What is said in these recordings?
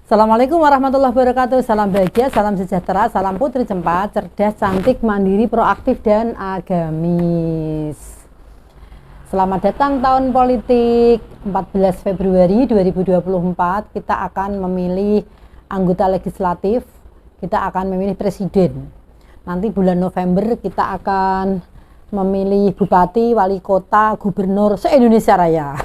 Assalamualaikum warahmatullahi wabarakatuh. Salam bahagia, salam sejahtera, salam putri cempa, cerdas, cantik, mandiri, proaktif, dan agamis. Selamat datang tahun politik 14 Februari 2024. Kita akan memilih anggota legislatif, kita akan memilih presiden. Nanti bulan November kita akan memilih bupati, wali kota, gubernur se-Indonesia Raya.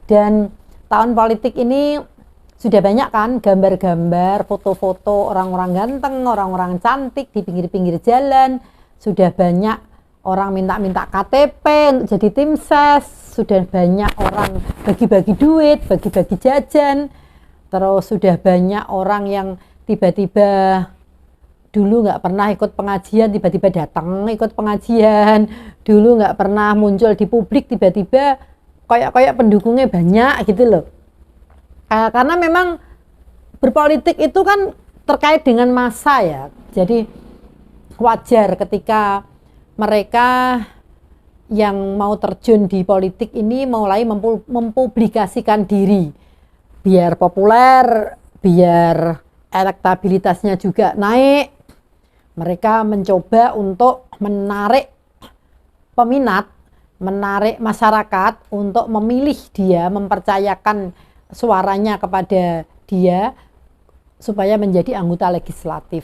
Dan tahun politik ini sudah banyak kan gambar-gambar, foto-foto orang-orang ganteng, orang-orang cantik di pinggir-pinggir jalan. Sudah banyak orang minta-minta KTP untuk jadi tim ses. Sudah banyak orang bagi-bagi duit, bagi-bagi jajan. Terus sudah banyak orang yang tiba-tiba dulu nggak pernah ikut pengajian, tiba-tiba datang ikut pengajian. Dulu nggak pernah muncul di publik, tiba-tiba kayak pendukungnya banyak gitu loh. Karena memang berpolitik itu kan terkait dengan massa ya. Jadi wajar ketika mereka yang mau terjun di politik ini mulai mempublikasikan diri. Biar populer, biar elektabilitasnya juga naik. Mereka mencoba untuk menarik peminat, menarik masyarakat untuk memilih dia, mempercayakan suaranya kepada dia supaya menjadi anggota legislatif.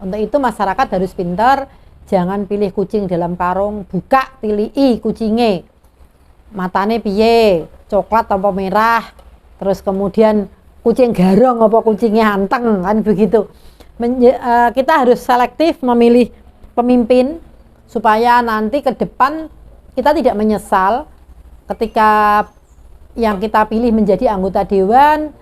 Untuk itu masyarakat harus pintar, jangan pilih kucing dalam karung, buka tilii kucingnya. Matane piye, coklat atau merah, terus kemudian kucing garong apa kucingnya anteng, kan begitu. Kita harus selektif memilih pemimpin supaya nanti ke depan kita tidak menyesal ketika yang kita pilih menjadi anggota dewan.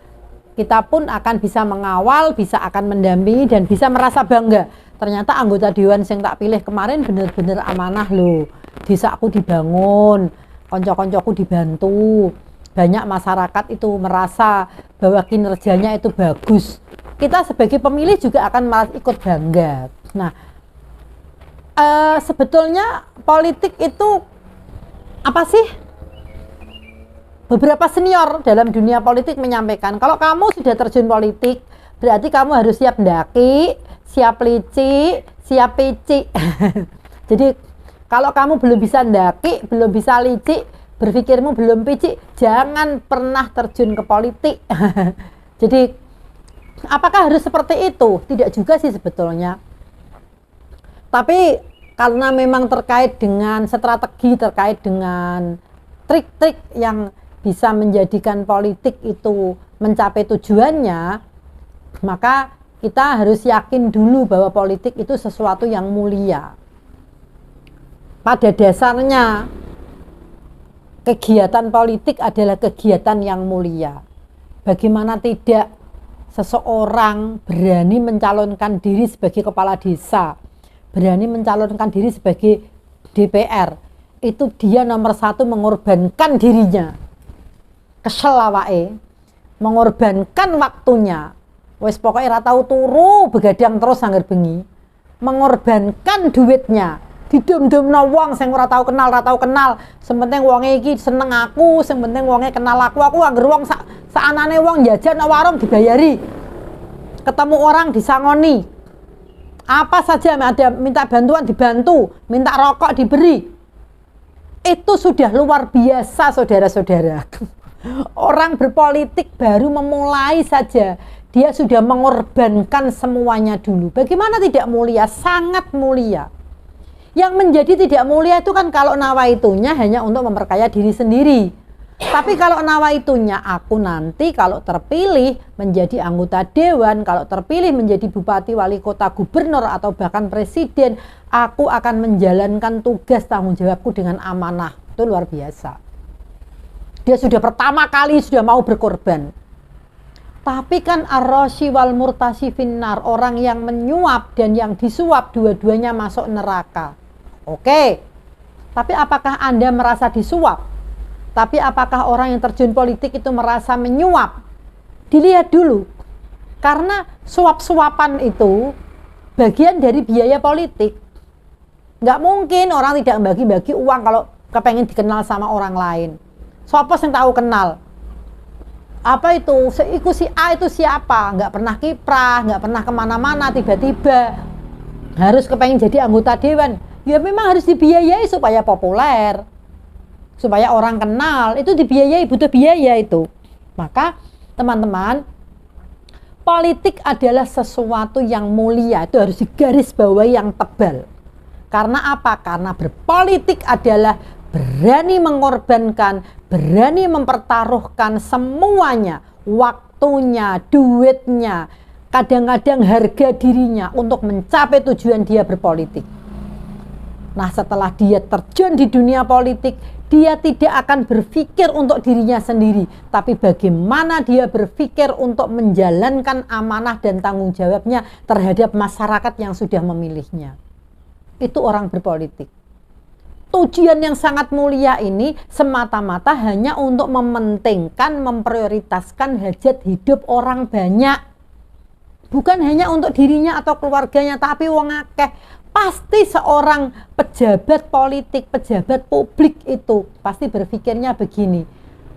Kita pun akan bisa mengawal, bisa akan mendampingi, dan bisa merasa bangga. Ternyata anggota dewan yang tak pilih kemarin benar-benar amanah loh. Desaku dibangun, konco-koncoku dibantu. Banyak masyarakat itu merasa bahwa kinerjanya itu bagus. Kita sebagai pemilih juga akan ikut bangga. Nah, sebetulnya politik itu apa sih? Beberapa senior dalam dunia politik menyampaikan, kalau kamu sudah terjun politik, berarti kamu harus siap ndaki, siap licik, siap picik. Jadi kalau kamu belum bisa ndaki, belum bisa licik, berpikirmu belum picik, jangan pernah terjun ke politik. Jadi apakah harus seperti itu? Tidak juga sih sebetulnya. Tapi karena memang terkait dengan strategi, terkait dengan trik-trik yang bisa menjadikan politik itu mencapai tujuannya, maka kita harus yakin dulu bahwa politik itu sesuatu yang mulia. Pada dasarnya kegiatan politik adalah kegiatan yang mulia. Bagaimana tidak seseorang berani mencalonkan diri sebagai kepala desa, berani mencalonkan diri sebagai DPR, itu dia nomor satu mengorbankan dirinya. Kesel awake, mengorbankan waktunya. Wes pokoknya ra tau turu, begadang terus anggar bengi. Mengorbankan duitnya. Didum-dumno wong sing ora tau kenal, Sing penting wonge iki seneng aku, sing penting wonge kenal aku anggar wong saanane wong jajan nang warung dibayari. Ketemu orang disangoni. Apa saja ada minta bantuan dibantu, minta rokok diberi. Itu sudah luar biasa, saudara-saudara. Orang berpolitik baru memulai saja, dia sudah mengorbankan semuanya dulu. Bagaimana tidak mulia? Sangat mulia. Yang menjadi tidak mulia itu kan kalau nawaitunya hanya untuk memperkaya diri sendiri. Tapi kalau nawaitunya aku nanti kalau terpilih menjadi anggota dewan, kalau terpilih menjadi bupati, wali kota, gubernur, atau bahkan presiden, aku akan menjalankan tugas tanggung jawabku dengan amanah. Itu luar biasa. Dia sudah pertama kali sudah mau berkorban. Tapi kan ar-rashi wal murtasi finnar, orang yang menyuap dan yang disuap dua-duanya masuk neraka. Oke. Tapi apakah Anda merasa disuap? Tapi apakah orang yang terjun politik itu merasa menyuap? Dilihat dulu. Karena suap-suapan itu bagian dari biaya politik. Nggak mungkin orang tidak bagi-bagi uang kalau kepengen dikenal sama orang lain. Siapa yang tahu kenal? apa itu, si A itu siapa, nggak pernah kiprah, nggak pernah kemana-mana, tiba-tiba harus kepengen jadi anggota dewan. Ya memang harus dibiayai supaya populer, supaya orang kenal, itu dibiayai, butuh biaya itu. Maka teman-teman, politik adalah sesuatu yang mulia, itu harus digarisbawahi yang tebal. Karena apa? Karena berpolitik adalah berani mengorbankan, berani mempertaruhkan semuanya, waktunya, duitnya, kadang-kadang harga dirinya untuk mencapai tujuan dia berpolitik. Nah, setelah dia terjun di dunia politik, dia tidak akan berpikir untuk dirinya sendiri, tapi bagaimana dia berpikir untuk menjalankan amanah dan tanggung jawabnya terhadap masyarakat yang sudah memilihnya. Itu orang berpolitik. Tujuan yang sangat mulia ini semata-mata hanya untuk mementingkan, memprioritaskan hajat hidup orang banyak. Bukan hanya untuk dirinya atau keluarganya, tapi wong akeh. Pasti seorang pejabat politik, pejabat publik itu pasti berpikirnya begini,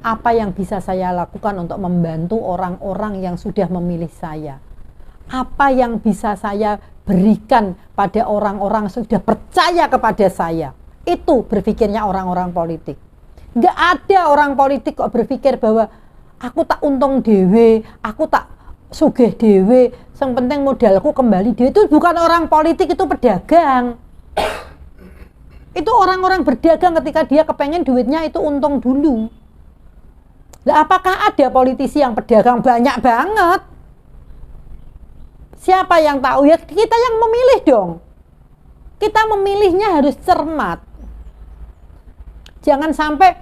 apa yang bisa saya lakukan untuk membantu orang-orang yang sudah memilih saya? Apa yang bisa saya berikan pada orang-orang yang sudah percaya kepada saya? Itu berpikirnya orang-orang politik. Nggak ada orang politik kok berpikir bahwa aku tak untung dewe, aku tak sugih dewe, yang penting modalku kembali dewe. Itu bukan orang politik, itu pedagang. Itu orang-orang berdagang ketika dia kepengen duitnya itu untung dulu. Lah apakah ada politisi yang pedagang? Banyak banget. Siapa yang tahu? Ya kita yang memilih dong. Kita memilihnya harus cermat. Jangan sampai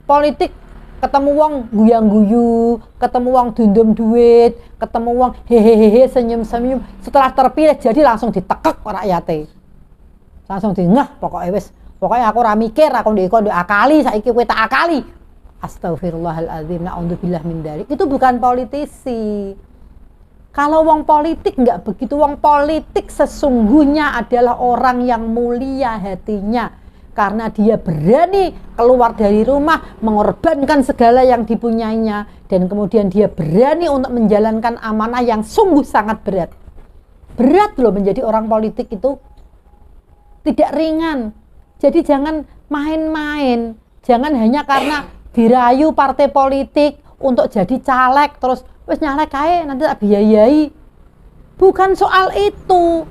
politik ketemu wong guyang-guyu, ketemu wong dundum duit, ketemu wong hehehe senyum-senyum, setelah terpilih jadi langsung ditekek rakyate. Langsung ngeh pokoknya aku ora mikir, aku ndek akali, saiki kowe tak akali. Astagfirullahaladzim, na'udzubillah min dzalik. Itu bukan politisi. Kalau wong politik enggak begitu. Wong politik sesungguhnya adalah orang yang mulia hatinya, karena dia berani keluar dari rumah, mengorbankan segala yang dipunyainya, dan kemudian dia berani untuk menjalankan amanah yang sungguh sangat berat. Berat loh menjadi orang politik itu, tidak ringan. Jadi jangan main-main, jangan hanya karena dirayu partai politik untuk jadi caleg, terus wis nyalek kae nanti tak biayai. Bukan soal itu.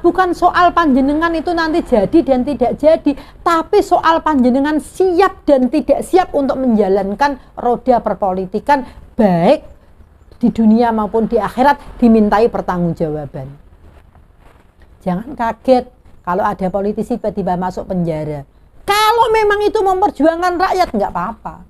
Bukan soal panjenengan itu nanti jadi dan tidak jadi, tapi soal panjenengan siap dan tidak siap untuk menjalankan roda perpolitikan, baik di dunia maupun di akhirat, dimintai pertanggungjawaban. Jangan kaget kalau ada politisi tiba-tiba masuk penjara. Kalau memang itu memperjuangkan rakyat, nggak apa-apa.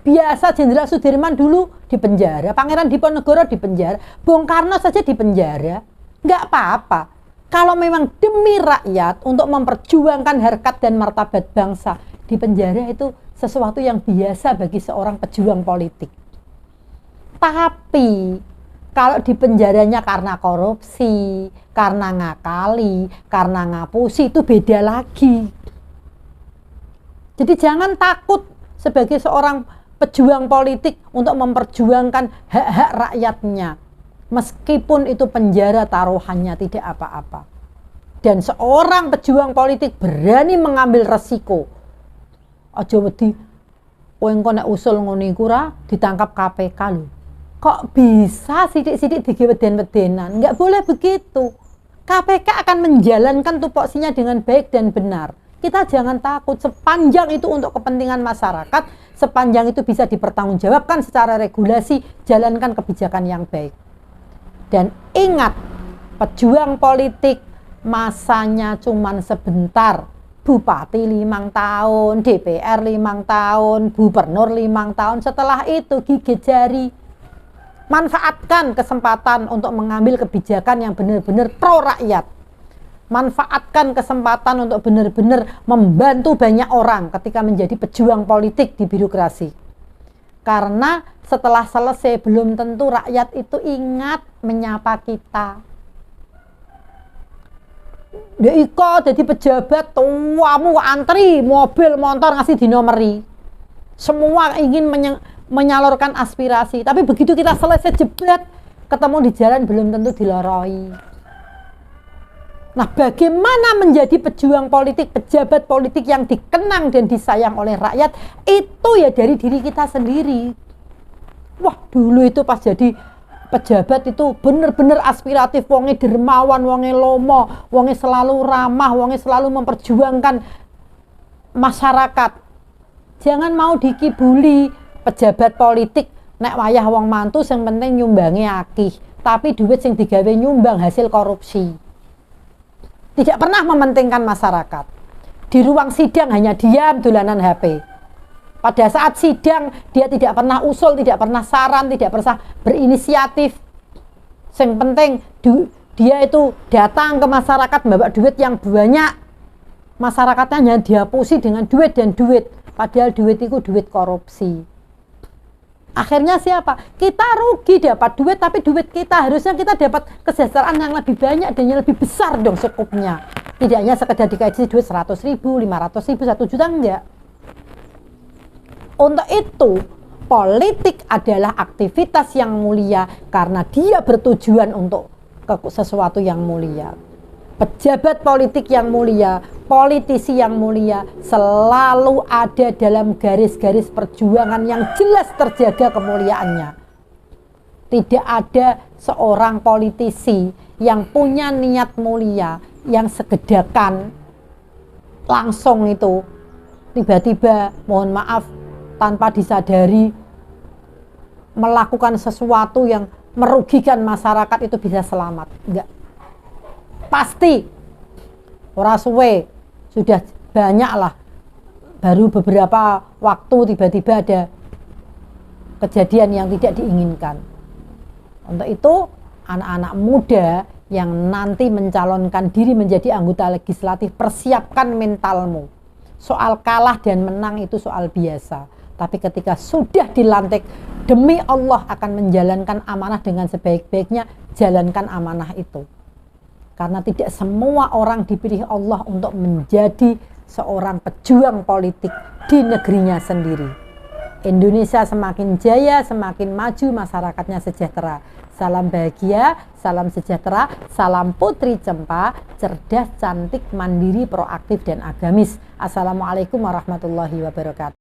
Biasa Jenderal Sudirman dulu di penjara, Pangeran Diponegoro di penjara, Bung Karno saja di penjara, nggak apa-apa. Kalau memang demi rakyat untuk memperjuangkan harkat dan martabat bangsa, di penjara itu sesuatu yang biasa bagi seorang pejuang politik. Tapi kalau di penjaranya karena korupsi, karena ngakali, karena ngapusi, itu beda lagi. Jadi jangan takut sebagai seorang pejuang politik untuk memperjuangkan hak-hak rakyatnya, meskipun itu penjara taruhannya tidak apa-apa. Dan seorang pejuang politik berani mengambil resiko. Aja wedi kowe engko nek usul ngono iku ra ditangkap KPK lho. Kok bisa sidik-sidik digeweden-wedenan? Enggak boleh begitu. KPK akan menjalankan tupoksinya dengan baik dan benar. Kita jangan takut, sepanjang itu untuk kepentingan masyarakat, sepanjang itu bisa dipertanggungjawabkan secara regulasi, jalankan kebijakan yang baik. Dan ingat, pejuang politik masanya cuman sebentar. Bupati 5 tahun, DPR 5 tahun, gubernur 5 tahun, setelah itu gigit jari. Manfaatkan kesempatan untuk mengambil kebijakan yang benar-benar pro rakyat. Manfaatkan kesempatan untuk benar-benar membantu banyak orang ketika menjadi pejuang politik di birokrasi. Karena setelah selesai belum tentu rakyat itu ingat menyapa kita. Dia ikut jadi pejabat, tuamu antri mobil motor ngasih dinomeri. Semua ingin menyalurkan aspirasi. Tapi begitu kita selesai jebret, ketemu di jalan belum tentu diloroi. Nah, bagaimana menjadi pejuang politik, pejabat politik yang dikenang dan disayang oleh rakyat, itu ya dari diri kita sendiri. Wah, dulu itu pas jadi pejabat itu bener-bener aspiratif, wonge dermawan, wonge lomo, wonge selalu ramah, wonge selalu memperjuangkan masyarakat. Jangan mau dikibuli pejabat politik, nek wayah wong mantu sing penting nyumbangi akeh, tapi duit sing digawe nyumbang hasil korupsi. Tidak pernah mementingkan masyarakat. Di ruang sidang hanya diam dolanan HP. Pada saat sidang dia tidak pernah usul, tidak pernah saran, tidak pernah berinisiatif. Yang penting dia itu datang ke masyarakat bawa duit yang banyak. Masyarakatnya hanya dihapusi dengan duit dan duit. Padahal duit itu duit korupsi. Akhirnya siapa? Kita rugi dapat duit, tapi duit kita harusnya kita dapat kesejahteraan yang lebih banyak dan yang lebih besar dong cukupnya. Tidak hanya sekedar dikasih duit 100.000, 500.000, 1 juta, enggak. Untuk itu, politik adalah aktivitas yang mulia karena dia bertujuan untuk sesuatu yang mulia. Pejabat politik yang mulia, politisi yang mulia selalu ada dalam garis-garis perjuangan yang jelas terjaga kemuliaannya. Tidak ada seorang politisi yang punya niat mulia, yang segedakan langsung itu tiba-tiba mohon maaf tanpa disadari melakukan sesuatu yang merugikan masyarakat itu bisa selamat. Enggak. Pasti ora suwe sudah banyak lah, baru beberapa waktu tiba-tiba ada kejadian yang tidak diinginkan. Untuk itu anak-anak muda yang nanti mencalonkan diri menjadi anggota legislatif, persiapkan mentalmu. Soal kalah dan menang itu soal biasa, tapi ketika sudah dilantik, demi Allah akan menjalankan amanah dengan sebaik-baiknya, jalankan amanah itu. Karena tidak semua orang dipilih Allah untuk menjadi seorang pejuang politik di negerinya sendiri. Indonesia semakin jaya, semakin maju, masyarakatnya sejahtera. Salam bahagia, salam sejahtera, salam Putri Cempa, cerdas, cantik, mandiri, proaktif, dan agamis. Assalamualaikum warahmatullahi wabarakatuh.